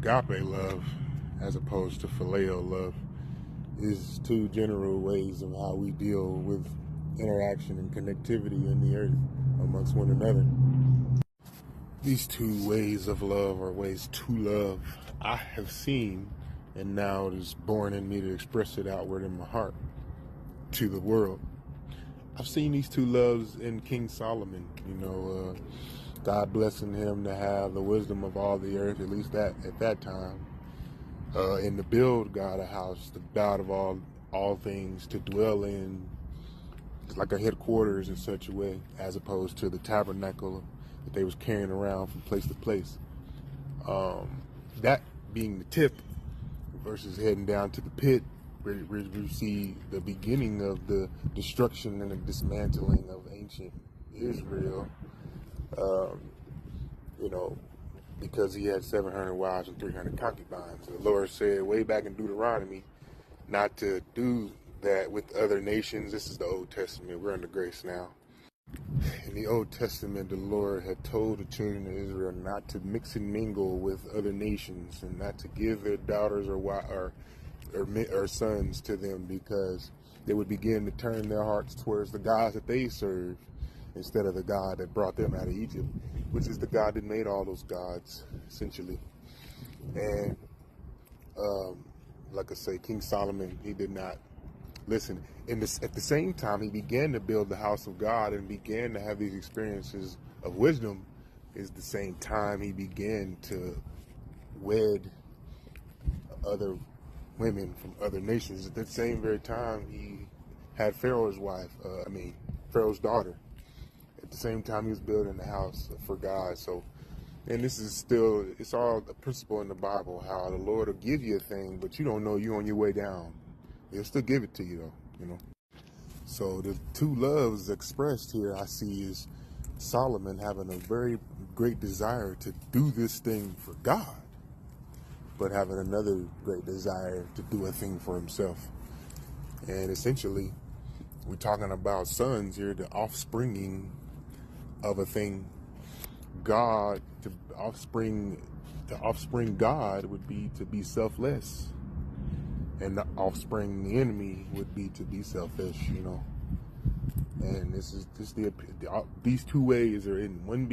agape love as opposed to phileo love is two general ways of how we deal with interaction and connectivity in the earth amongst one another. These two ways of love are ways to love I have seen, and now it is born in me to express it outward in my heart to the world. I've seen these two loves in King Solomon, God blessing him to have the wisdom of all the earth, at least that at that time, and to build God a house, the God of all things, to dwell in, like a headquarters in such a way, as opposed to the tabernacle that they was carrying around from place to place. That being the tip versus heading down to the pit, where we see the beginning of the destruction and the dismantling of ancient Israel. Because he had 700 wives and 300 concubines. The Lord said way back in Deuteronomy not to do that with other nations. This is the Old Testament. We're under grace now. In the Old Testament, the Lord had told the children of Israel not to mix and mingle with other nations and not to give their daughters or sons to them, because they would begin to turn their hearts towards the gods that they serve instead of the God that brought them out of Egypt, which is the God that made all those gods, essentially. And like I say, King Solomon, he did not listen. At the same time, he began to build the house of God and began to have these experiences of wisdom. Is the same time he began to wed other women from other nations. At the same very time, he had Pharaoh's Pharaoh's daughter. At the same time, he was building the house for God. So, and it's all a principle in the Bible, how the Lord will give you a thing, but you don't know you're on your way down. He'll still give it to you, though, So the two loves expressed here I see is Solomon having a very great desire to do this thing for God, but having another great desire to do a thing for himself. And essentially, we're talking about sons here, the offspringing of a thing. The offspring God would be to be selfless, and the offspring, the enemy, would be to be selfish, And these two ways are in one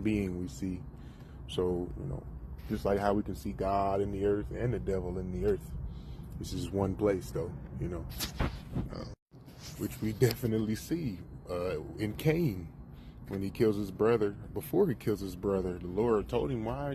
being we see. So, just like how we can see God in the earth and the devil in the earth, this is one place, though, which we definitely see in Cain when he kills his brother. Before he kills his brother, the Lord told him, why